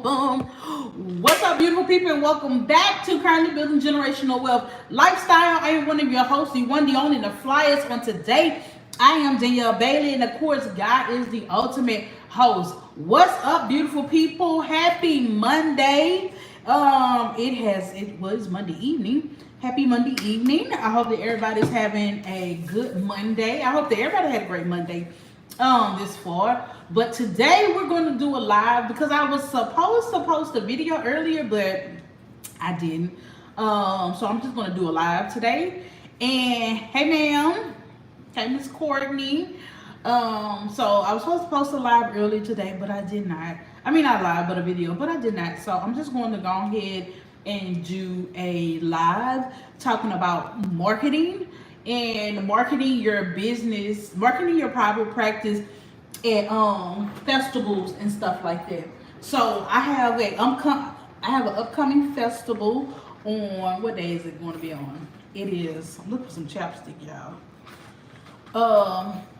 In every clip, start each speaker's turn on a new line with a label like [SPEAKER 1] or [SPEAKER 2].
[SPEAKER 1] boom. What's up, beautiful people, and welcome back to Currently Building Generational Wealth Lifestyle. I am one of your hosts, the one, the only, the flyers on today. I am Danielle Bailey, and of course, God is the ultimate host. What's up, beautiful people? Happy Monday. It was Monday evening. Happy Monday evening. I hope that everybody's having a good Monday. I hope that everybody had a great Monday this far. But today we're going to do a live because I was supposed to post a video earlier, but I didn't. So I'm just going to do a live today. And hey, ma'am. Hey, Miss Courtney. So I was supposed to post a live earlier today, but I did not. I mean, not live, but a video, but I did not. So I'm just going to go ahead and do a live talking about marketing and marketing your business, marketing your private practice at festivals and stuff like that. So I have an upcoming festival on, what day is it going to be on? It is, I'm looking for some chapstick, y'all.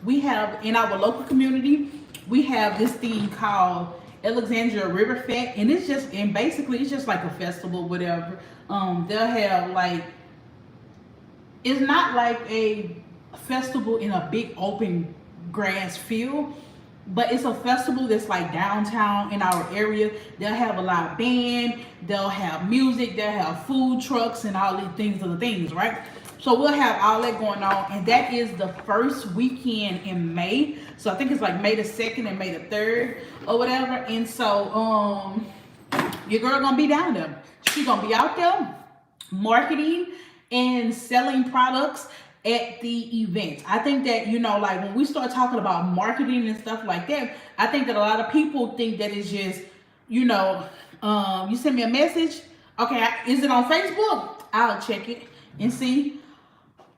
[SPEAKER 1] We have in our local community, we have this thing called Alexandria River Fest, and basically it's just like a festival, whatever. They'll have like, it's not like a festival in a big open grass field, but it's a festival that's like downtown in our area. They'll have a live band, they'll have music, they'll have food trucks and all these things, right? So we'll have all that going on, and that is the first weekend in May. So I think it's like May the 2nd and May the 3rd or whatever. And so your girl gonna be down there. She gonna be out there marketing and selling products at the event. I think that, like when we start talking about marketing and stuff like that, I think that a lot of people think that it's just, you send me a message. Okay, is it on Facebook? I'll check it and see.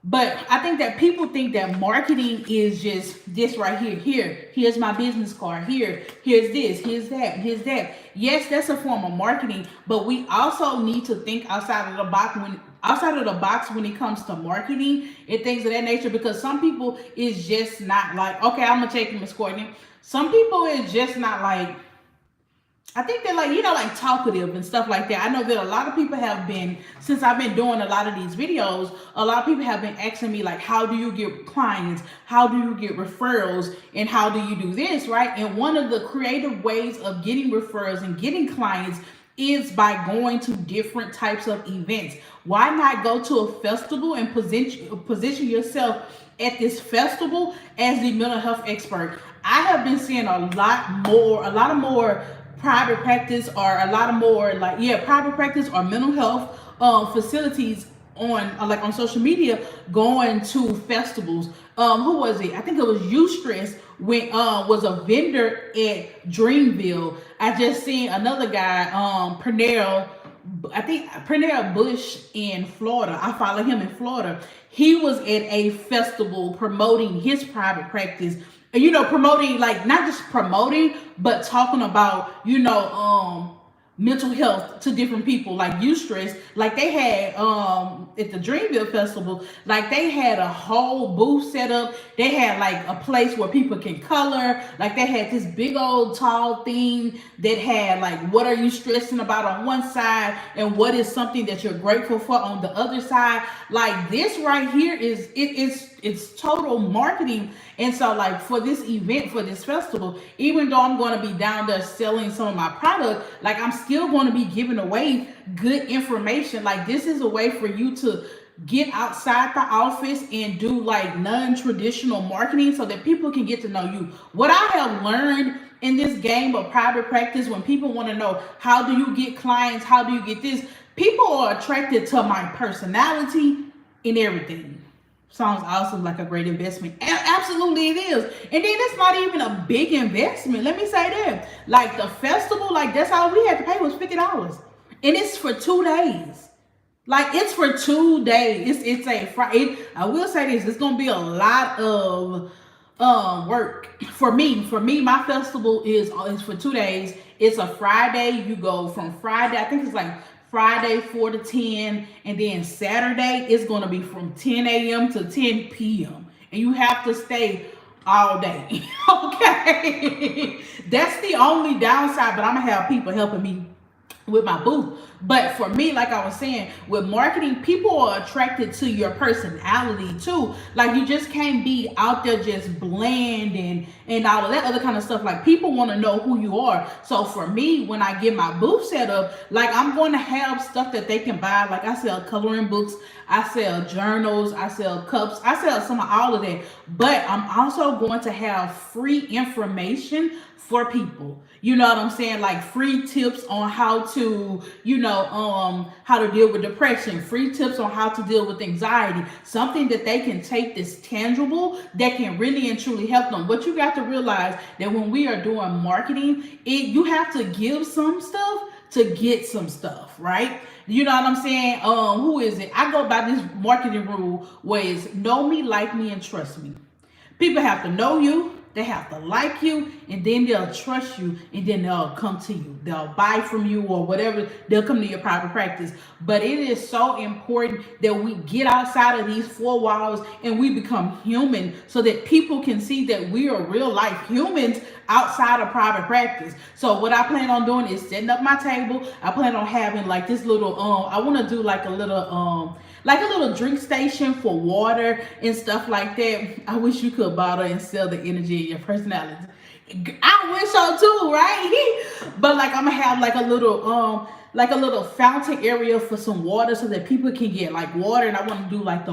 [SPEAKER 1] But I think that people think that marketing is just this right here. Here's my business card. Here's this, here's that. Yes, that's a form of marketing, but we also need to think outside of the box when it comes to marketing and things of that nature, because some people is just not like, okay, I'm gonna take Miss Courtney. Some people is just not like, I think they're like, like talkative and stuff like that. I know that a lot of people have been, since I've been doing a lot of these videos, a lot of people have been asking me like, how do you get clients? How do you get referrals? And how do you do this, right? And one of the creative ways of getting referrals and getting clients is by going to different types of events. Why not go to a festival and position yourself at this festival as the mental health expert? I have been seeing a lot of more private practice, or a lot of more private practice or mental health facilities on social media going to festivals. Who was it? I think it was Eustress was a vendor at Dreamville. I just seen another guy, Pernell Bush in Florida. I follow him in Florida. He was at a festival promoting his private practice. Promoting, like not just promoting, but talking about, mental health to different people, like Eustress. Like they had at the Dreamville Festival, like they had a whole booth set up. They had like a place where people can color. Like they had this big old tall thing that had like, what are you stressing about on one side, and what is something that you're grateful for on the other side. Like this right here it's total marketing. And so like for this event, for this festival, even though I'm going to be down there selling some of my product, like I'm still going to be giving away good information. Like this is a way for you to get outside the office and do like non-traditional marketing so that people can get to know you. What I have learned in this game of private practice, when people want to know, how do you get clients? How do you get this? People are attracted to my personality and everything. Sounds awesome, like a great investment. Absolutely it is. And then it's not even a big investment. Let me say that. Like the festival, like that's all we had to pay was $50. And it's for 2 days. Like it's for 2 days. It's a Friday. I will say this, it's gonna be a lot of work for me. My festival is for 2 days. It's a Friday. You go from Friday, I think it's like Friday 4 to 10, and then Saturday it's going to be from 10 a.m. to 10 p.m. and you have to stay all day. Okay. That's the only downside, but I'm gonna have people helping me with my booth. But for me, like I was saying, with marketing, people are attracted to your personality too. Like you just can't be out there just bland and all of that other kind of stuff. Like people want to know who you are. So for me, when I get my booth set up, like I'm going to have stuff that they can buy. Like I sell coloring books, I sell journals, I sell cups, I sell some of all of that. But I'm also going to have free information for people. You know what I'm saying? Like free tips on how to, how to deal with depression, free tips on how to deal with anxiety, something that they can take that's tangible that can really and truly help them. But you got to realize that when we are doing marketing, you have to give some stuff to get some stuff, right? You know what I'm saying? Who is it? I go by this marketing rule where it's know me, like me, and trust me. People have to know you, they have to like you, and then they'll trust you, and then they'll come to you. They'll buy from you or whatever. They'll come to your private practice. But it is so important that we get outside of these four walls and we become human so that people can see that we are real life humans outside of private practice. So what I plan on doing is setting up my table. I plan on having like this little, I want to do like a little drink station for water and stuff like that. I wish you could bottle and sell the energy in your personality. I wish so too, right? But like I'm gonna have like a little fountain area for some water so that people can get like water. And I want to do like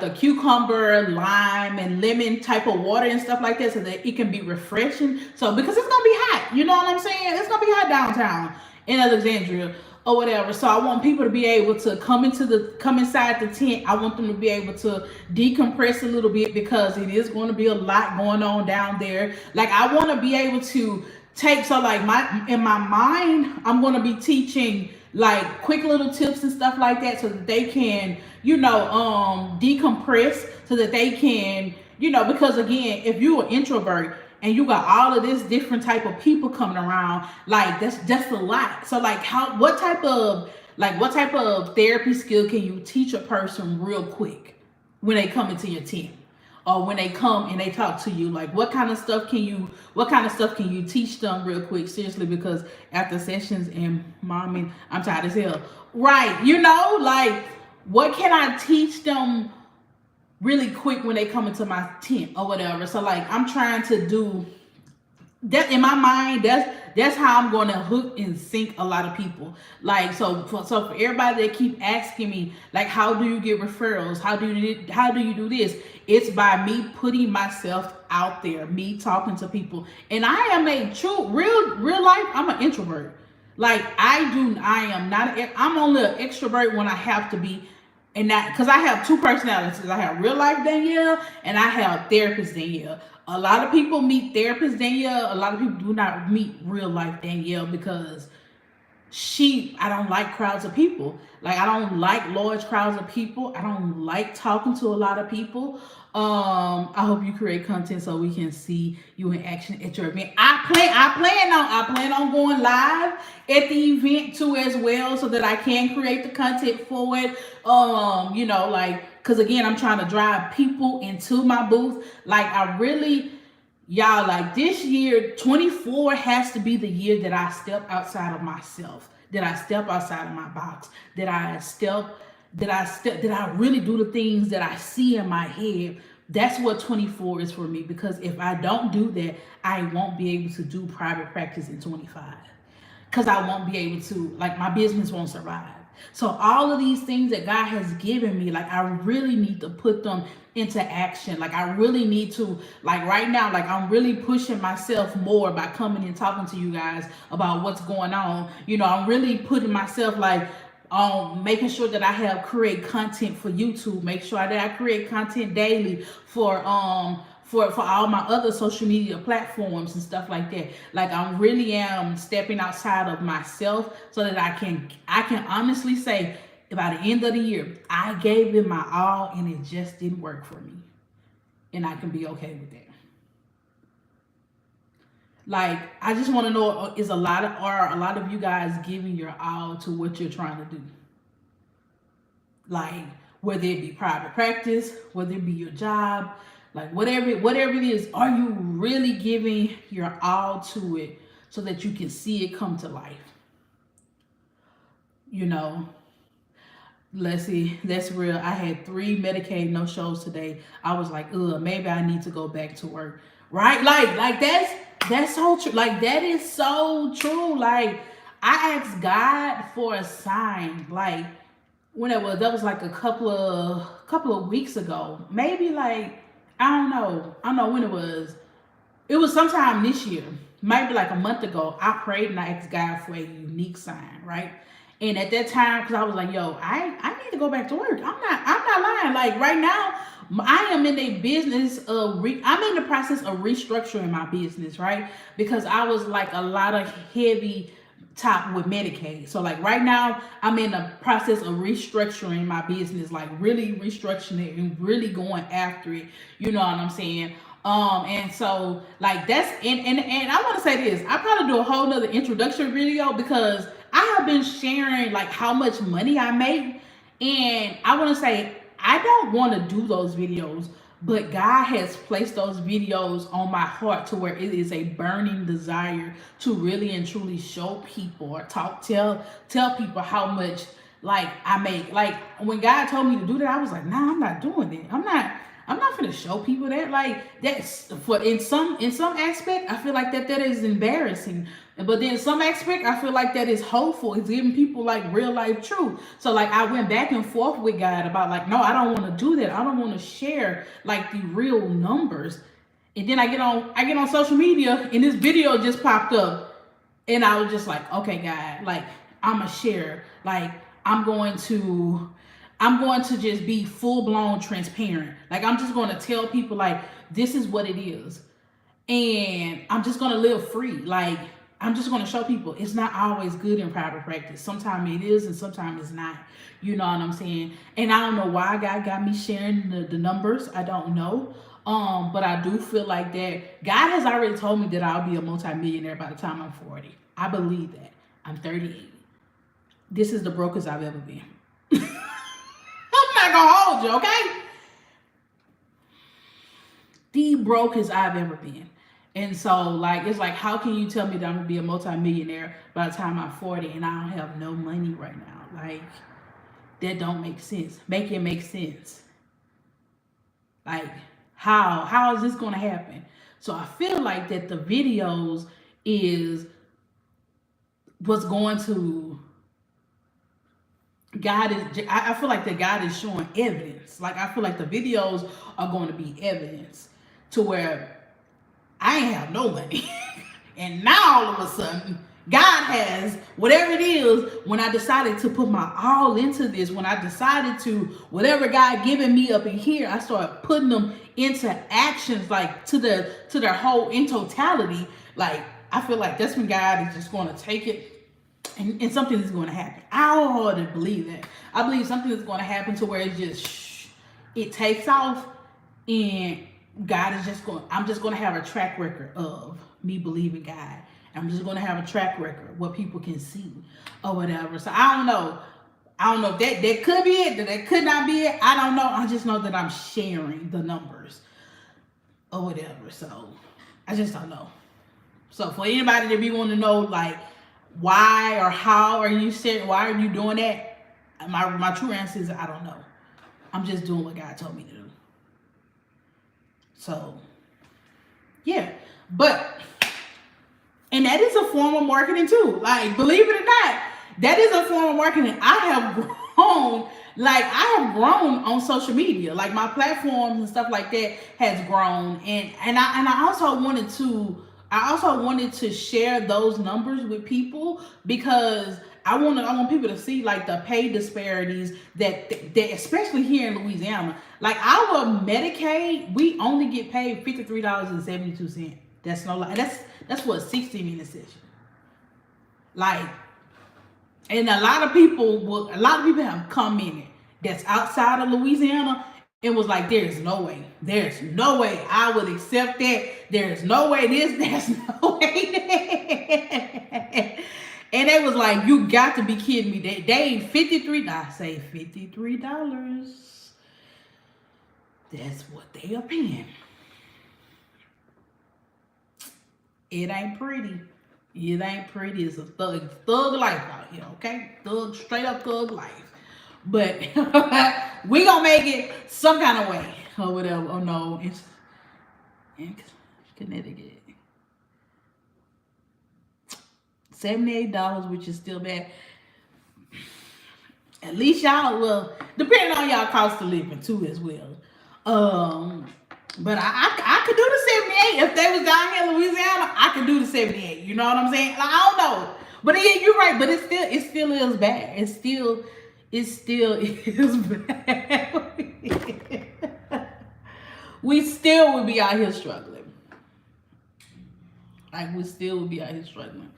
[SPEAKER 1] the cucumber, lime, and lemon type of water and stuff like that so that it can be refreshing. So because it's gonna be hot, you know what I'm saying? It's gonna be hot downtown in Alexandria or whatever. So I want people to be able to come inside the tent. I want them to be able to decompress a little bit because it is going to be a lot going on down there. Like I want to be able to like in my mind, I'm going to be teaching like quick little tips and stuff like that so that they can, decompress so that they can, because again, if you're an introvert and you got all of this different type of people coming around, like that's a lot. So like what type of therapy skill can you teach a person real quick when they come into your tent? Or when they come and they talk to you, like what kind of stuff can you teach them real quick? Seriously, because after sessions and momming, I'm tired as hell. Right, like what can I teach them really quick when they come into my tent or whatever? So like I'm trying to do that in my mind. That's how I'm going to hook and sink a lot of people. Like so for everybody that keep asking me like, how do you get referrals? How do you do this? It's by me putting myself out there, me talking to people. And I am a true real life. I'm an introvert. Like I'm only an extrovert when I have to be. And that because I have two personalities. I have real life Danielle and I have therapist Danielle. A lot of people meet therapist Danielle. A lot of people do not meet real life Danielle because I don't like crowds of people. Like I don't like large crowds of people. I don't like talking to a lot of people. I hope you create content so we can see you in action at your event. I plan on going live at the event too as well so that I can create the content for it. Because again, I'm trying to drive people into my booth. Like y'all, like this year, 24 has to be the year that I step outside of myself, that I step outside of my box, that I really do the things that I see in my head. That's what 24 is for me, because if I don't do that, I won't be able to do private practice in 25, because I won't be able to, like my business won't survive. So all of these things that God has given me, like I really need to put them into action. Like I really need to, like right now, like I'm really pushing myself more by coming and talking to you guys about what's going on. I'm really putting myself like making sure that I create content for YouTube, make sure that I create content daily for all my other social media platforms and stuff like that. Like I really am stepping outside of myself so that I can honestly say by the end of the year, I gave it my all and it just didn't work for me. And I can be okay with that. Like, I just want to know, are a lot of you guys giving your all to what you're trying to do? Like, whether it be private practice, whether it be your job, Like whatever it is, are you really giving your all to it so that you can see it come to life? You know, let's see, that's real. I had 3 Medicaid no shows today. I was like, ugh, maybe I need to go back to work. Right? Like that's so true. Like that is so true. Like I asked God for a sign. Like when it was, that was like a couple of weeks ago. Maybe like I don't know when it was. It was sometime this year, maybe like a month ago. I prayed and I asked God for a unique sign, right? And at that time, because I was like, yo, I need to go back to work. I'm not lying. Like right now, I am in a business of I'm in the process of restructuring my business, right? Because I was like a lot of heavy top with Medicaid. So like right now, I'm in the process of restructuring my business, like really restructuring it and really going after it. You know what I'm saying? And so like that's and I want to say this. I probably do a whole nother introduction video because I have been sharing like how much money I make, and I want to say I don't want to do those videos, but God has placed those videos on my heart to where it is a burning desire to really and truly show people or tell people how much like I make. Like when God told me to do that, I was like, nah, I'm not doing it. I'm not gonna show people that. Like that's for in some aspect, I feel like that is embarrassing. But then in some aspect, I feel like that is hopeful. It's giving people like real life truth. So like I went back and forth with God about like, no, I don't want to do that. I don't want to share like the real numbers. And then I get on social media and this video just popped up, and I was just like, okay, God, like I'ma share. Like I'm going to just be full blown transparent. Like I'm just going to tell people like this is what it is. And I'm just going to live free. Like I'm just going to show people it's not always good in private practice. Sometimes it is and sometimes it's not. You know what I'm saying? And I don't know why God got me sharing the numbers. I don't know. But I do feel like that God has already told me that I'll be a multimillionaire by the time I'm 40. I believe that. I'm 38. This is the brokest I've ever been. I'm not gonna hold you, okay? The brokest I've ever been. And so, like, it's like, how can you tell me that I'm gonna be a multimillionaire by the time I'm 40 and I don't have no money right now? Like, that don't make sense. Make it make sense. Like, how is this gonna happen? So I feel like that the videos is what's going to God is. I feel like that God is showing evidence. Like I feel like the videos are going to be evidence to where I ain't have no money, and now all of a sudden God has whatever it is. When I decided to put my all into this, when I decided to whatever God given me up in here, I started putting them into actions, like to their whole in totality. Like I feel like that's when God is just going to take it. And something is going to happen. I already believe that. I believe something is going to happen to where it takes off, and God is just going. I'm just going to have a track record of me believing God. I'm just going to have a track record what people can see or whatever. So I don't know. I don't know if that could be it. That could not be it. I don't know. I just know that I'm sharing the numbers or whatever. So I just don't know. So for anybody that be want to know like, why or how are you saying, why are you doing that? My true answer is I don't know. I'm just doing what God told me to do. So yeah, but and that is a form of marketing too. Like believe it or not, that is a form of marketing. I have grown on social media. Like my platforms and stuff like that has grown, and I also wanted to share those numbers with people because I want people to see like the pay disparities that especially here in Louisiana. Like our Medicaid, we only get paid $53.72. That's no lie. That's what a 60-minute session. Like, and a lot of people have commented that's outside of Louisiana. It was like, there's no way I would accept that. There's no way this, there's no way that. And they was like, you got to be kidding me. They $53, I say $53. That's what they are paying. It ain't pretty. It ain't pretty. It's a thug life out here, okay? Thug, straight up thug life. But we gonna make it some kind of way or whatever. Oh no, it's in Connecticut. $78, which is still bad. At least y'all will, depending on y'all cost of living too as well. But I could do the 78 if they was down here in Louisiana. I could do the 78. You know what I'm saying? Like, I don't know, but yeah, you're right. But it still is bad. It still is bad. We still would be out here struggling. Like we still would be out here struggling.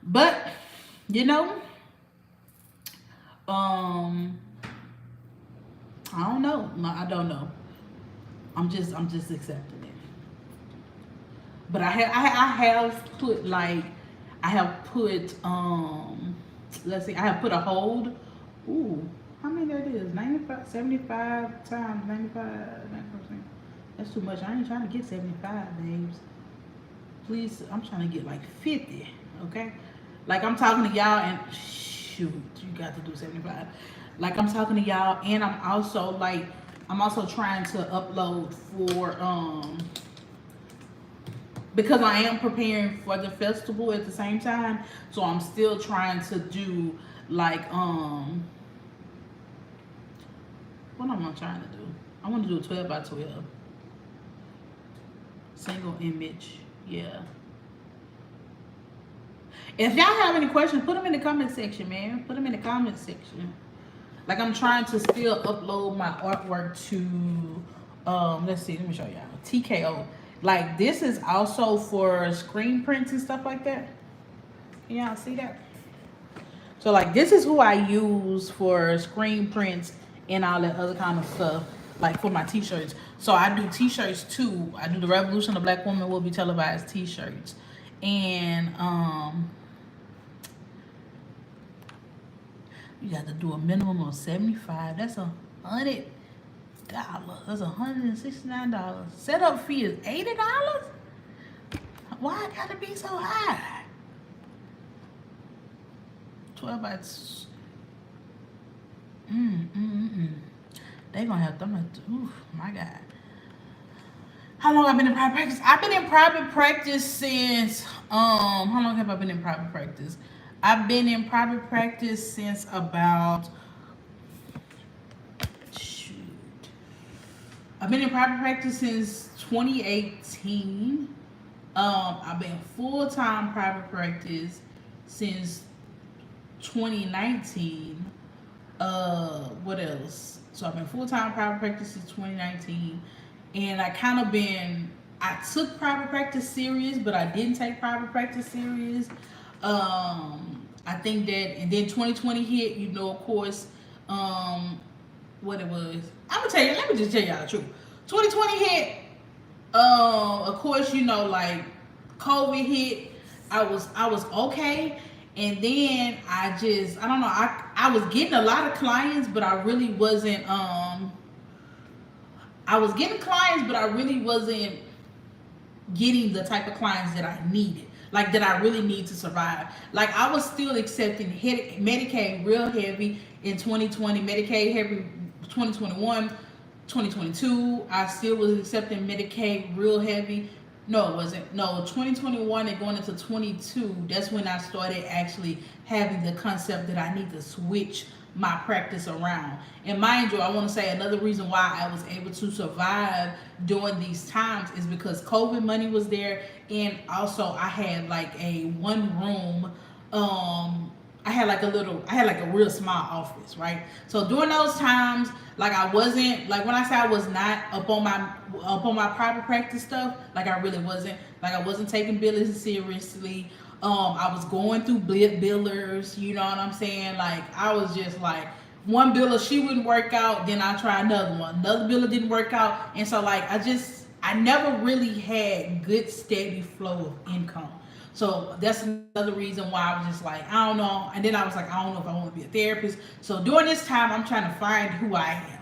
[SPEAKER 1] But you know, I don't know. No, I don't know. I'm just accepting it. But I have put like I have put let's see, I have put a hold. Ooh, how many that is? 95, 75 times 95, 90%. That's too much. I ain't trying to get 75, babes. Please, I'm trying to get like 50, okay? Like I'm talking to y'all and shoot, you got to do 75. Like I'm talking to y'all and I'm also trying to upload for because I am preparing for the festival at the same time. So I'm still trying to do like what am I trying to do? I want to do a 12 by 12 single image. Yeah. If y'all have any questions, put them in the comment section, man. Put them in the comment section. Like I'm trying to still upload my artwork to let's see, let me show y'all. TKO. Like this is also for screen prints and stuff like that. Can y'all see that? So like this is who I use for screen prints and all that other kind of stuff, like for my t-shirts. So I do t-shirts too. I do the Revolution of Black Woman Will Be Televised t-shirts. And you got to do a minimum of 75. That's $100. That's $169. Setup fee is $80. Why it gotta be so high? 12 by. They gonna have them. Ooh, my God. How long I've been in private practice? I've been in private practice since how long have I been in private practice? I've been in private practice since about I've been in private practice since 2018. I've been full-time private practice since 2019. What else? So I've been full-time private practice since 2019. And I took private practice serious, but I didn't take private practice serious. I think that, and then 2020 hit, you know, of course, what it was. Let me just tell y'all the truth. 2020 hit, of course, you know, like COVID hit. I was okay. And then I don't know, I was getting a lot of clients, but I really wasn't, I was getting clients, but I really wasn't getting the type of clients that I needed, like that I really need to survive. Like I was still accepting Medicaid real heavy in 2020, Medicaid heavy 2021, 2022. I still was accepting Medicaid real heavy. No, it wasn't. No, 2021 and going into 22, that's when I started actually having the concept that I need to switch my practice around. And mind you, I want to say another reason why I was able to survive during these times is because COVID money was there, and also I had like a one room, I had like a real small office, right? So during those times, like I wasn't, like when I say I was not up on my private practice stuff, like I really wasn't, like I wasn't taking billing seriously. I was going through billers, you know what I'm saying? Like I was just like, one biller, she wouldn't work out, then I try another one. Another biller didn't work out. And so like I never really had good steady flow of income. So that's another reason why I was just like, I don't know. And then I was like, I don't know if I want to be a therapist. So during this time, I'm trying to find who I am.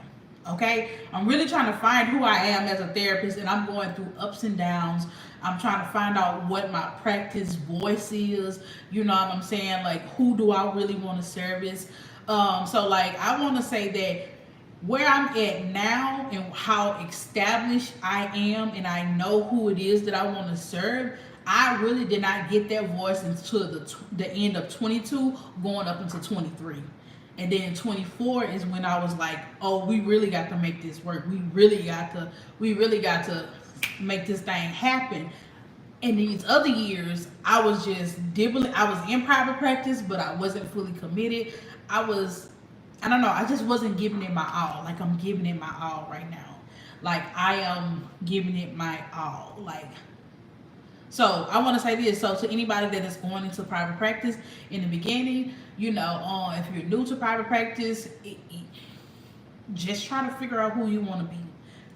[SPEAKER 1] Okay, I'm really trying to find who I am as a therapist, and I'm going through ups and downs. I'm trying to find out what my practice voice is. You know what I'm saying? Like, who do I really want to service? So like, I want to say that where I'm at now and how established I am, and I know who it is that I want to serve. I really did not get that voice until the end of 22, going up into 23. And then 24 is when I was like, oh, we really got to make this work. We really got to make this thing happen. In these other years, I was just dibbling. I was in private practice, but I wasn't fully committed. I was, I don't know, I just wasn't giving it my all. Like, I'm giving it my all right now. Like, I am giving it my all. Like, so I want to say this. So to anybody that is going into private practice in the beginning, you know, if you're new to private practice, just try to figure out who you want to be.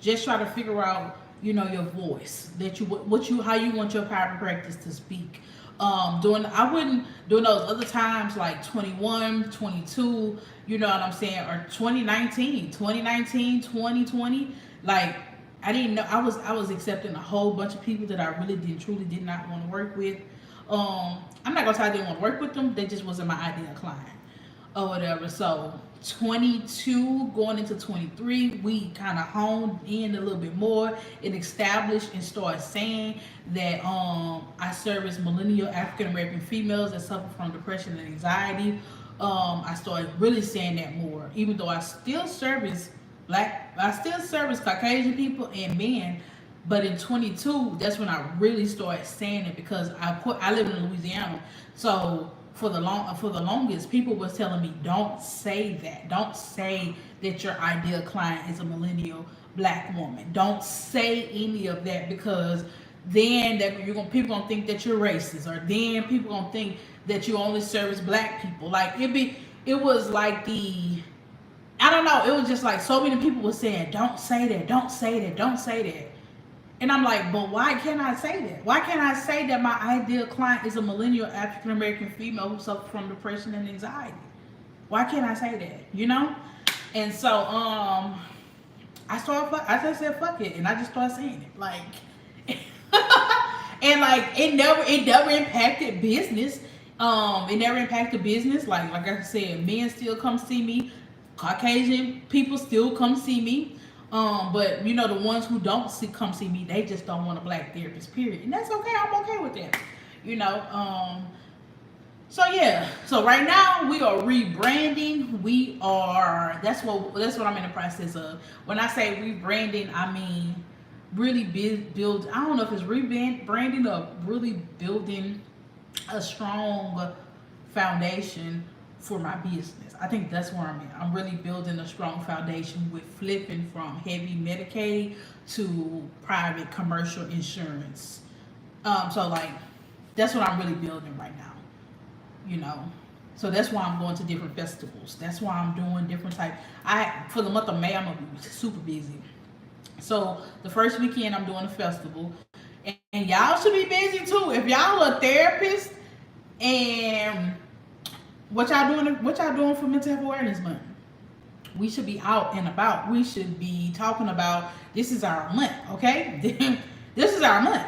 [SPEAKER 1] Just try to figure out, you know, your voice, that you what you how you want your private practice to speak. I wouldn't during those other times like 21, 22, you know what I'm saying, or 2020, like I didn't know I was accepting a whole bunch of people that I really did not want to work with. I'm not gonna say I didn't want to work with them, they just wasn't my ideal client or whatever. So 22 going into 23, we kind of honed in a little bit more and established and started saying that I service millennial African American females that suffer from depression and anxiety. I started really saying that more, even though I still service Caucasian people and men. But in 22, that's when I really started saying it, because I live in Louisiana. So for the longest, people was telling me, don't say that. Don't say that your ideal client is a millennial black woman. Don't say any of that, because then people gonna think that you're racist, or then people gonna think that you only service black people. Like, it was like I don't know. It was just like so many people were saying, don't say that, don't say that, don't say that. And I'm like, but why can't I say that? Why can't I say that my ideal client is a millennial African American female who suffers from depression and anxiety? Why can't I say that? You know? And so I just said fuck it, and I just started saying it. Like and like it never impacted business. It never impacted business. Like I said, men still come see me. Caucasian people still come see me. But you know, the ones who don't come see me, they just don't want a black therapist, period. And that's okay. I'm okay with that. You know, so yeah. So right now we are rebranding. That's what I'm in the process of. When I say rebranding, I mean really build. I don't know if it's rebranding or really building a strong foundation for my business. I think that's where I'm at. I'm really building a strong foundation with flipping from heavy Medicaid to private commercial insurance. So like that's what I'm really building right now. You know. So that's why I'm going to different festivals. That's why I'm doing different type. For the month of May, I'm gonna be super busy. So the first weekend I'm doing a festival, and y'all should be busy too. If y'all are therapists and what y'all doing for Mental Health Awareness Month? We should be out and about. We should be talking about, this is our month, okay? This is our month.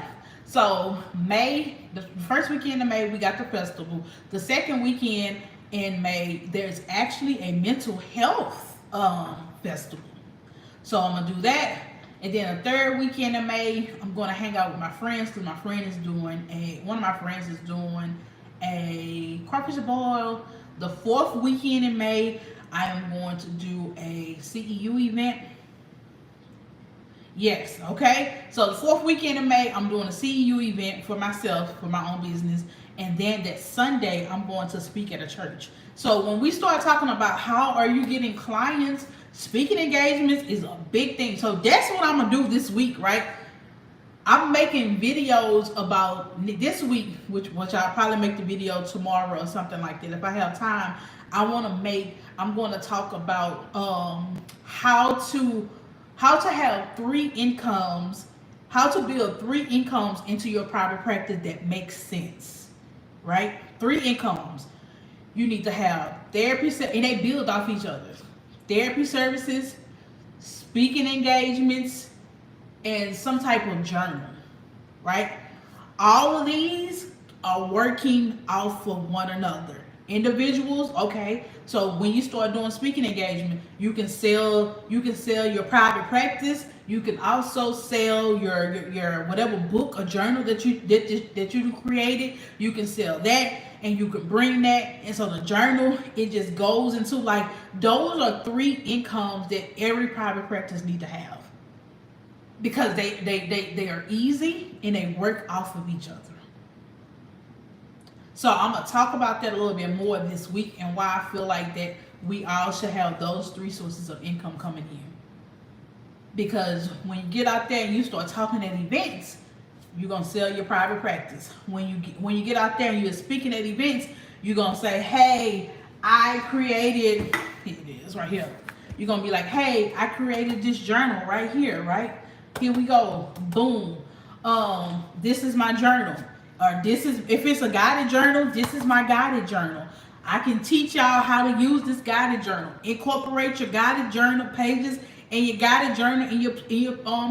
[SPEAKER 1] So May, the first weekend of May, we got the festival. The second weekend in May, there's actually a mental health festival. So I'm gonna do that. And then the third weekend of May, I'm gonna hang out with my friends, because one of my friends is doing a crawfish boil. The fourth weekend in May, I am going to do a CEU event. Yes, okay. So the fourth weekend in May, I'm doing a CEU event for myself, for my own business. And then that Sunday, I'm going to speak at a church. So when we start talking about how are you getting clients, speaking engagements is a big thing. So that's what I'm going to do this week, right? I'm making videos about this week, which I'll probably make the video tomorrow or something like that. If I have time, I'm going to talk about how to have 3 incomes, how to build 3 incomes into your private practice that makes sense, right? 3 incomes. You need to have therapy, and they build off each other. Therapy services, speaking engagements, and some type of journal, right? All of these are working off of one another. Individuals, okay. So when you start doing speaking engagement, you can sell your private practice. You can also sell your whatever book or journal that you created. You can sell that, and you can bring that. And so the journal, it just goes into like, those are 3 incomes that every private practice need to have, because they are easy and they work off of each other. So I'm gonna talk about that a little bit more this week, and why I feel like that we all should have those 3 sources of income coming in. Because when you get out there and you start talking at events, you're gonna sell your private practice. When you get out there and you're speaking at events, you're gonna say, "Hey, I created." Here it is, right here. You're gonna be like, "Hey, I created this journal right here, right? Here we go. Boom. This is my journal." Or this is, if it's a guided journal, this is my guided journal. I can teach y'all how to use this guided journal. Incorporate your guided journal pages and your guided journal in your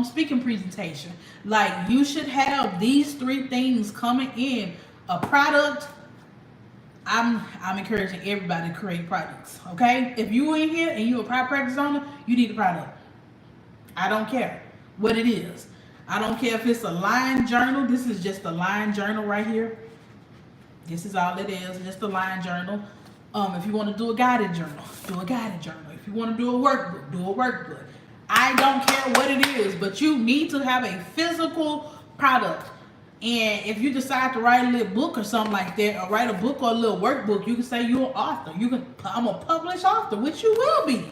[SPEAKER 1] speaking presentation. Like, you should have these 3 things coming in. A product. I'm encouraging everybody to create products. Okay? If you in here and you're a private practice owner, you need a product. I don't care what it is. I don't care if it's a line journal. This is just a line journal right here. This is all it is, just a line journal. If you want to do a guided journal, do a guided journal. If you want to do a workbook, do a workbook. I don't care what it is, but you need to have a physical product. And if you decide to write a little book or something like that, or write a book or a little workbook, you can say you're an author. I'm a published author, which you will be.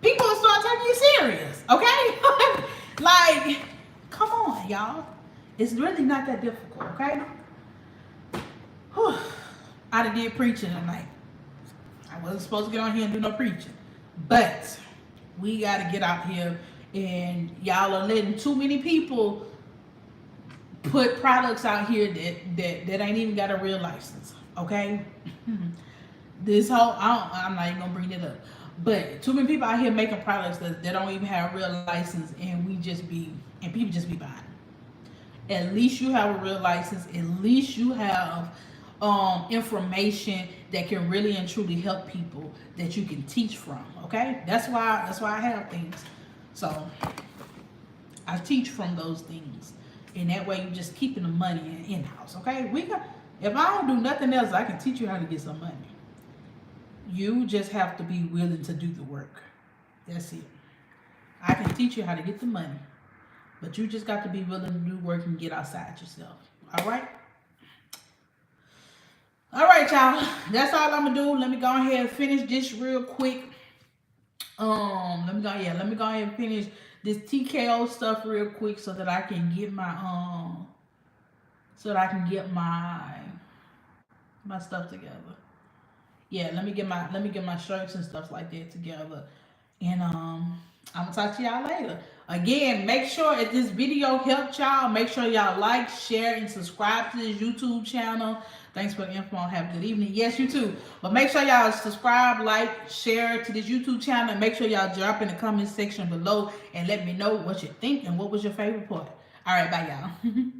[SPEAKER 1] People will start taking you serious, okay? Like, come on, y'all. It's really not that difficult, okay? Whew. I did preaching tonight. I wasn't supposed to get on here and do no preaching. But we got to get out here, and y'all are letting too many people put products out here that ain't even got a real license, okay? This whole, I'm not even going to bring it up. But too many people out here making products that don't even have a real license, and people just be buying. At least you have a real license. At least you have information that can really and truly help people that you can teach from. Okay, that's why I have things. So I teach from those things, and that way you just keeping the money in house. Okay, if I don't do nothing else, I can teach you how to get some money. You just have to be willing to do the work. That's it. I can teach you how to get the money, but you just got to be willing to do work and get outside yourself. All right? All right, y'all. That's all I'm going to do. Let me go ahead and finish this real quick. Let me go ahead and finish this TKO stuff real quick so that I can get my my stuff together. Yeah, let me get my shirts and stuff like that together. And I'm gonna talk to y'all later. Again, make sure if this video helped y'all, make sure y'all like, share, and subscribe to this YouTube channel. Thanks for the info. Have a good evening. Yes, you too. But make sure y'all subscribe, like, share to this YouTube channel. And make sure y'all drop in the comment section below and let me know what you think and what was your favorite part. All right, bye y'all.